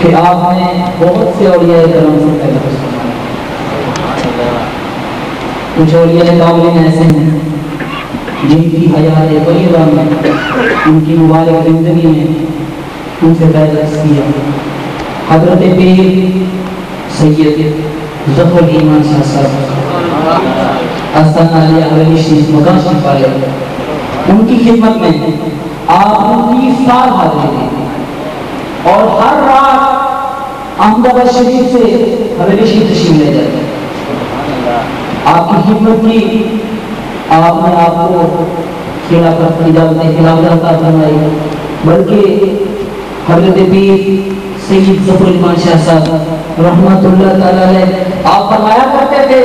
کہ آپ نے بہت سے اولیاء کرام سے پیدا فرمایا. کچھ اولیاء کاملین ایسے ہیں جن کی حیات طیبہ میں ان کی مبارک زندگی میں ان سے پیدا کیا. حضرت پیر سید ظفر ایمان شاہ صاحب آستانہ علیہ حویلی شریف مکان شریف والے ان کی خدمت میں آپ 19 سال حاضر تھے اور ہر رات احمد آباد شریف سے حویلی شریف تشریف لے جاتے. آپ کی خدمت کی آپ نے آپ کو خلافت اجازت خلافت عطا فرمائی. بلکہ حضرت پیر سید ظفر ایمان شاہ صاحب رحمت اللہ تعالی علیہ آپ فرمایا کرتے تھے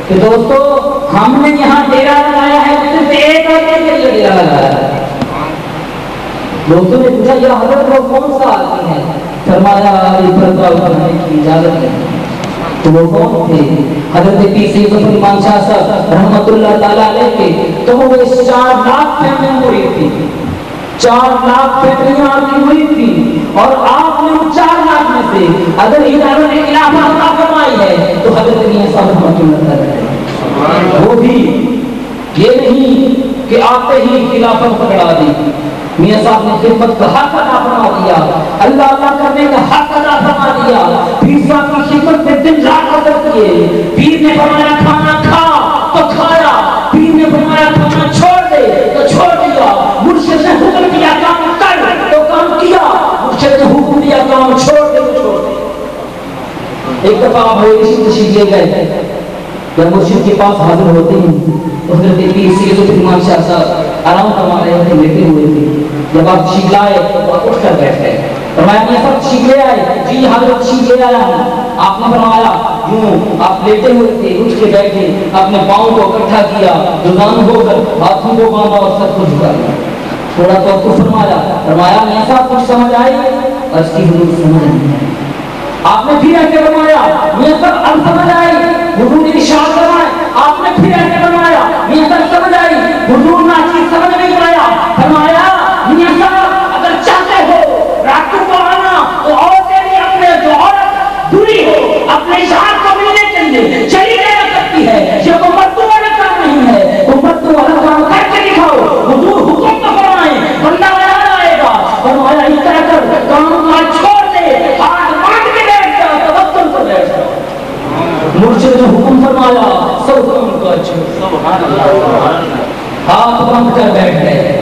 کہ دوستو ہم نے یہاں ڈیرا لگایا ہے صرف ایک آدمی کے لیے ڈیرا لگایا ہے. دوستوں نے پوچھا یہ حضرت وہ کون سا آدمی ہے؟ فرمایا علی پردہ اٹھانے کی اجازت ہے. تو وہ کون تھے؟ حضرت پیر سید ظفر ایمان شاہ صاحب رحمت اللہ تعالی علیہ کے تو وہ 4 لاکھ فیملیاں ہوئی تھی. 4 لاکھ فیملیاں آپ کی ہوئی تھی اور آپ نے 4 لاکھ میں سے اگر اداروں نے خلافت عطا فرمائی ہے تو حضرت میاں صاحب رحمۃ اللہ تعالی وہ بھی یہ نہیں کہ آتے ہی خلافت پکڑا دی. میاں صاحب نے خدمت کا حق ادا فرما دیا, اللہ اللہ کرنے کا حق ادا فرما دیا. پیر صاحب کی خدمت میں دن رات قدر کیے. پیر نے فرمایا کھانا کھا تو کھایا, پیر نے فرمایا کھانا چھوڑ دے تو چھوڑ دیا. مرشد نے حکم کیا کام کر تو کام کیا, مرشد نے حکم دیا کام چھوڑ دے تو چھوڑ دے. ایک دفعہ آپ اسی تشریف لے گئے, جب مرشد کے پاس حاضر ہوتے ہیں تو حضرت پیر سید ظفر ایمان شاہ صاحب آرام فرما رہے تھے, لیٹے ہوئے تھے. جب آپ تشریف لائے تو آپ اٹھ کر بیٹھ گئے. فرمایا یہ سب تشریف لے آئے؟ جی حضرت تشریف لے آیا ہوں. آپ نے فرمایا یوں آپ لیٹے ہوئے تھے, اٹھ کے بیٹھے, اپنے پاؤں کو اکٹھا کیا, جزان ہو کر ہاتھوں کو باندھا اور سر کو جھکا دیا. تھوڑا تو آپ کو فرمایا میاں صاحب کچھ سمجھ آئی؟ اس کی حضور سمجھ نہیں آئی. آپ نے پھر ایسے فرمایا میاں صاحب اب سمجھ آئی؟ حضور ارشاد فرمائے. آپ نے پھر ایسے فرمایا میاں صاحب سمجھ آئی؟ حضور ناچیز سمجھ نہیں پایا. فرمایا میاں صاحب اگر چاہتے ہو راتوں کو آنا تو عورتیں بھی اپنے جو عورت دوری ہو اپنے شاہد کو ملنے کے لیے چلی جا سکتی ہے. یہ کوئی مردوں والا کام نہیں ہے, کوئی مردوں والا کام کر کے دکھاؤ. حضور حکم تو فرمائیں, بندہ یہاں آئے گا. فرمایا اس طرح کر کام کاج چھوڑ دے, ہاتھ باندھ کے بیٹھ جا, توکل پر بیٹھ جا. مرشد نے حکم فرمایا سب کام کاج ہاتھ باندھ کر بیٹھ گئے.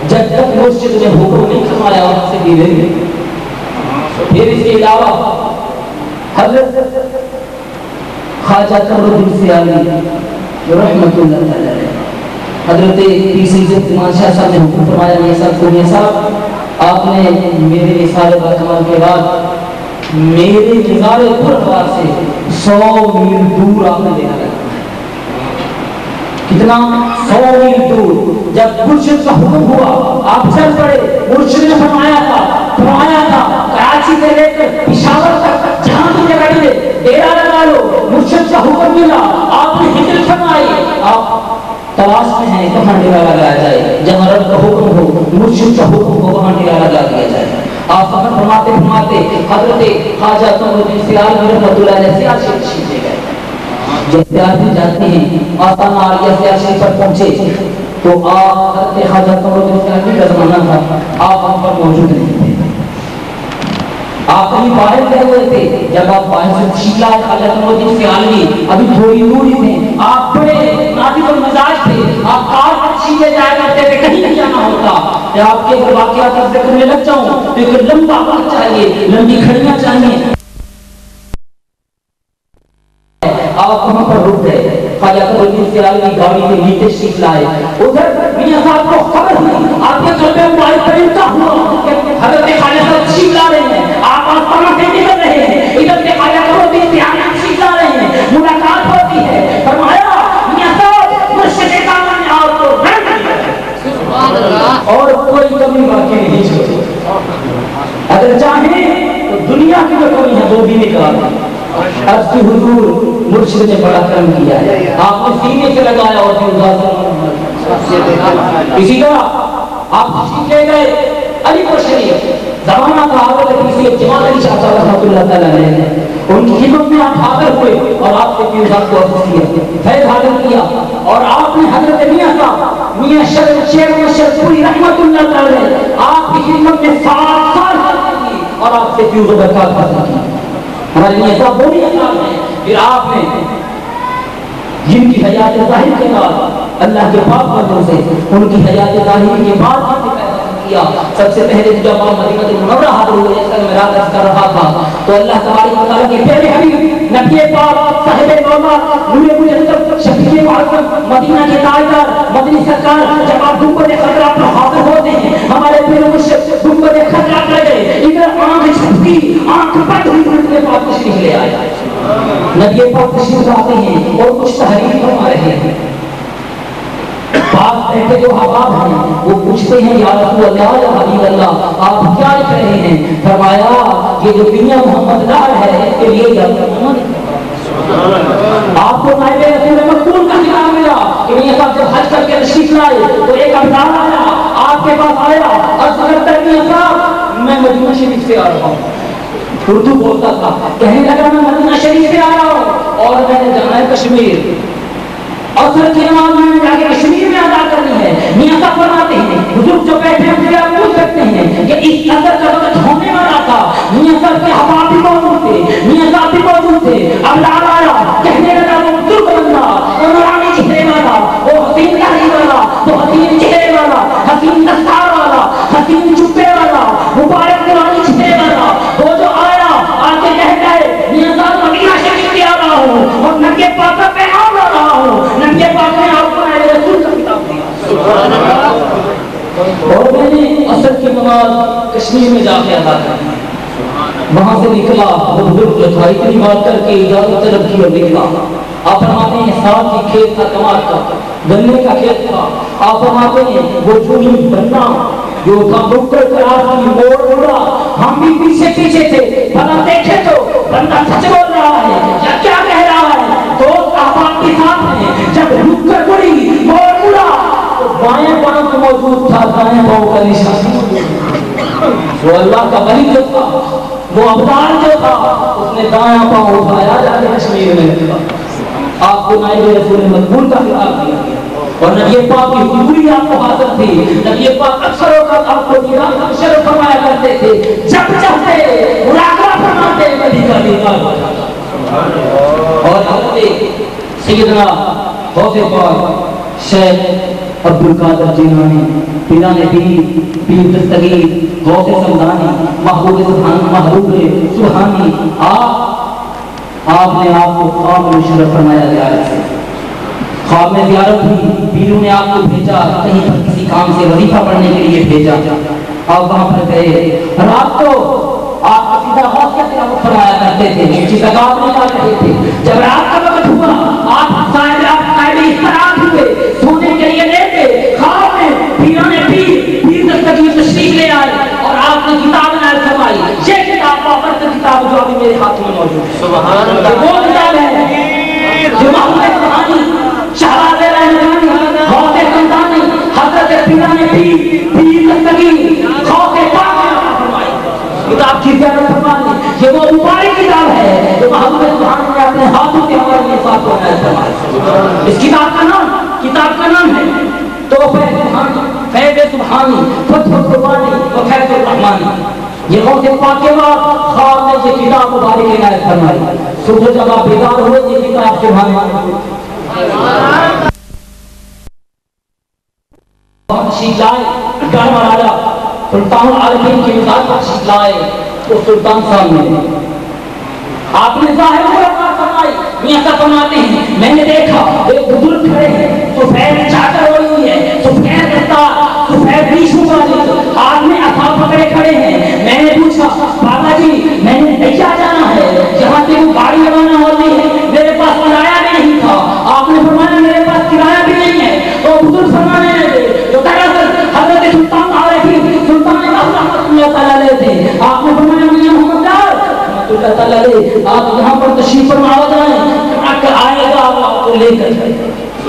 جب تک مرشد نے حکم نہیں فرمایا وہاں سے بھی رہے. پھر اس کے علاوہ حضرت خواجہ قمر الدین سیالی رحمت اللہ تعالی علیہ, حضرت پیر سید ظفر ایمان شاہ صاحب نے حکم فرمایا میاں صاحب آپ نے میرے نثار کمال کے بعد میرے نثار پرخوار سے 100 میل دور آپ نے دینا لگا. کتنا؟ 100 میل دور. جب مرشد کا حکم ہوا آپ چل پڑے. مرشد نے فرمایا تھا کراچی سے لے کر پشاور تک جہاں بھی جگہ ملے ڈیرا لگا لو. مرشد کا حکم ملا, آپ نے ہجرت فرمائی. آپ تلاش میں ہیں کہاں ڈیرا لگایا جائے, جہاں رب کا حکم ہو, مرشد کا حکم ہو, وہاں ڈیرا لگا دیا جائے. آپ سفر فرماتے حضرت خواجہ قمر الدین سیالی رحمۃ اللہ علیہ سیال شریف تشریف لے گئے. جب سیال بھی جاتے ہیں آستانہ عالیہ سیال شریف پر پہنچے تو آپ حضرت خواجہ قمر الدین سیالی کا زمانہ تھا, آپ وہاں پر موجود نہیں تھے. آپ کہیں باہر گئے ہوئے تھے. جب آپ باہر سے تشریف لائے خواجہ قمر الدین سیالی ابھی تھوڑی دور ہی تھے. آپ بڑے نادر المزاج تھے, آپ کار پر تشریف لے جایا کرتے تھے, کہیں بھی جانا ہوتا. آپ کے واقعات کا ذکر میں لگ جاؤں تو ایک لمبا وقت چاہیے, لمبی کھڑیاں چاہیے. آپ وہاں پر رک گئے. خواجہ قمر الدین سیالی کی گاڑی کے نیچے تشریف لائے. ادھر میاں صاحب کو خبر ہوئی, آپ کے گھر پہ موبائل پر انتا ہوا کہ حضرت خواجہ صاحب تشریف لا رہے ہیں. آپ آستانہ سے نکل رہے ہیں, ادھر کے خواجہ قمر الدین سیالی تشریف لا رہے ہیں. ملاقات ہوتی ہے. فرمایا میاں صاحب مرشد کامل نے آپ کو رنگ دیا اور کوئی کمی باقی نہیں چھوڑی. اگر چاہیں تو دنیا کی جو کمی ہے وہ بھی نکال دیں. عرض کی حضور مرشد نے بڑا کرم کیا ہے, آپ نے سینے سے لگایا اور اسی طرح آپ تشریف لے گئے علی پور شریف. زمانہ تھا حضرت کسی جماعت علی شاہ اللہ تعالیٰ نے ان کی خدمت میں آپ حاضر ہوئے اور آپ کے پیوزات کو عرض کیا، فیض حاضر کیا، اور آپ نے حضرت میاں شیخ مشرف پوری رحمت اللہ تعالیٰ آپ کی خدمت میں 7 سال حاضر کی اور آپ سے پیوز و برکات حاصل کی۔ ہمارے میاں صاحب وہ بھی احساس ہے، پھر آپ نے جن کی حیات ظاہر کے بعد اللہ کے پاک بندوں سے ان کی حیات ظاہر کے بعد کیا، سب سے پہلے جب آپ مدینہ منورہ حاضر ہوئے، جیسا کہ میں رات عرض کر رہا تھا، تو اللہ تبارک و تعالیٰ کے پیارے حبیب نبی پاک صاحب مولا نور مجسم شفیع معظم مدینہ کے تاجدار مدنی سرکار جب آپ گنبد خضرا پر حاضر ہوتے ہیں، ہمارے پیر مرشد گنبد خضرا پر گئے، ادھر آنکھ چھپکی آنکھ بند ہوئی، نبی پاک تشریف لے آئے، نبی پاک تشریف لاتے ہیں اور کچھ تحریر فرما رہے ہیں۔ پاس بیٹھے جو حباب ہیں وہ پوچھتے ہیں یا رسول اللہ یا حبیب اللہ آپ کیا لکھ رہے ہیں؟ فرمایا یہ جو میاں محمد لال ہے اس کے لیے یا آپ کو نائب رسول مقبول کا خطاب ملا کہ میاں صاحب جب حج کر کے تشریف لائے تو ایک افراد آیا آپ کے پاس آیا اور سکتا میاں صاحب میں مدینہ شریف سے آ رہا ہوں، اردو بولتا تھا، کہنے لگا میں مدینہ شریف سے آ رہا ہوں اور میں نے جانا ہے کشمیر، اثر کی نماز میں جا کے کشمیر میں ادا کرنی ہے۔ میاں صاحب فرماتے ہیں بزرگ جو بیٹھے ہیں مجھے آپ پوچھ سکتے ہیں کہ اس اثر کا وقت ہونے والا تھا، میاں صاحب کے حباب بھی موجود تھے، میاں صاحب بھی موجود تھے، اب لال آیا کہنے لگا وہ بزرگ بندہ وہ نورانی چہرے والا وہ حسین داڑھی والا وہ حسین چہرے والا حسین دستار والا حسین جبے والا مبارک نورانی چہرے والا وہ جو آیا آ کے کہہ گئے میاں صاحب مدینہ شریف سے آ رہا ہوں اور نبی پاک کا پیغام لا رہا ہوں، نبی پاک نے آپ کو نائب رسول کا خطاب دیا اور میں نے عصر کی نماز کشمیر میں جا کے ادا کی، وہاں سے نکلا وہ بزرگ جو تھا اتنی بات کر کے اجازت طلب کی اور نکلا۔ آپ فرماتے ہیں ساتھ ہی کھیت تھا کمال کا، گنے کا کھیت تھا، آپ فرماتے ہیں وہ جھولی بننا جو تھا بکر قرار کی موڑ اڑا، ہم بھی پیچھے پیچھے تھے، بنا دیکھے تو بندہ سچ بول رہا ہے یا کیا کہہ رہا ہے، دوست آپ کے ساتھ ہیں، جب رک کر اڑی موڑ اڑا تو بائیں پاؤں تو موجود تھا، دائیں پاؤں کا نشان، وہ اللہ کا ولی جو تھا وہ ابدال جو تھا اس نے دائیں پاؤں اٹھایا جا کے کشمیر میں رکھا، آپ کو نائب رسول مقبول کا خطاب دیا گیا اور نبی پاک کی حضوری آپ کو حاصل تھی، نبی پاک اکثر اوقات آپ کو اکثر فرمایا کرتے تھے جب چاہتے مراقبہ فرماتے کبھی کا دیدار اور حضرت سیدنا غوث پاک شیخ عبدالقادر جیلانی پیران پیر پیر دستگیر غوث سمدانی محبوب سبحانی آپ نے آپ کو خواب میں مشرف فرمایا گیا ہے، خواب میں زیارت ہوئی، پیروں نے آپ کو بھیجا کہیں پر کسی کام سے وظیفہ پڑھنے کے لیے بھیجا، آپ وہاں پر گئے، رات کو آپ قصیدہ غوث کا تلاوت فرمایا کرتے تھے، جس اگاب میں جا رہے تھے، جب رات کا وقت ہوا آپ قائد استراحت ہوئے سونے کے لیے لیٹے، خواب میں پیران پیر دستگیر تشریف لے آئے اور آپ نے کتاب نازل فرمائی، یہ کتاب بابرکت کتاب جو ابھی میرے ہاتھ میں موجود ہے، سبحان اللہ، وہ کتاب ہے جو محمد سبحانی شہراد رحمانی غوث سمدانی حضرت پیران پیر دستگیر غوث پاک نے فرمائی، کتاب کی زیارت فرمانی، یہ وہ مبارک کتاب ہے جو محمد سبحانی نے اپنے ہاتھوں سے ہمارے لیے ساتھ کو نازل فرمائی۔ اس کتاب کا نام ہے تحفہ سبحانی، فیض سبحانی، فتح القربانی و فیض الرحمانی۔ یہ غوث پاک کے بعد خواب میں یہ کتاب مبارک نازل فرمائی، صبح جب آپ بیدار ہوئے یہ کتاب کے بارے تشریف لائے، گھر مراجا سلطان العارفین کی مثال پر تشریف لائے تو سلطان صاحب نے آپ نے ظاہر ملاقات فرمائی، میاں صاحب فرماتے ہیں میں نے دیکھا ایک بزرگ کھڑے ہیں، سفید چادر اوڑھی ہوئی ہے، سفید دستار، سفید ریشم والی، ہاتھ میں عصا پکڑے کھڑے ہیں، میں نے پوچھا بابا جی میں نے دیا جانا ہے جہاں سے وہ گاڑی روانہ ہوتی ہے، میرے پاس کرایہ بھی نہیں تھا، آپ نے فرمایا میرے پاس کرایہ بھی نہیں ہے، تو بزرگ فرمانے لگے جو دراصل حضرت سلطان عارفین سلطان رحمت اللہ تعالیٰ علیہ تھے، آپ نے فرمایا میاں محمد اللہ تعالیٰ علیہ آپ یہاں پر تشریف فرما جائیں، آئے گا آپ کو لے کر جائے،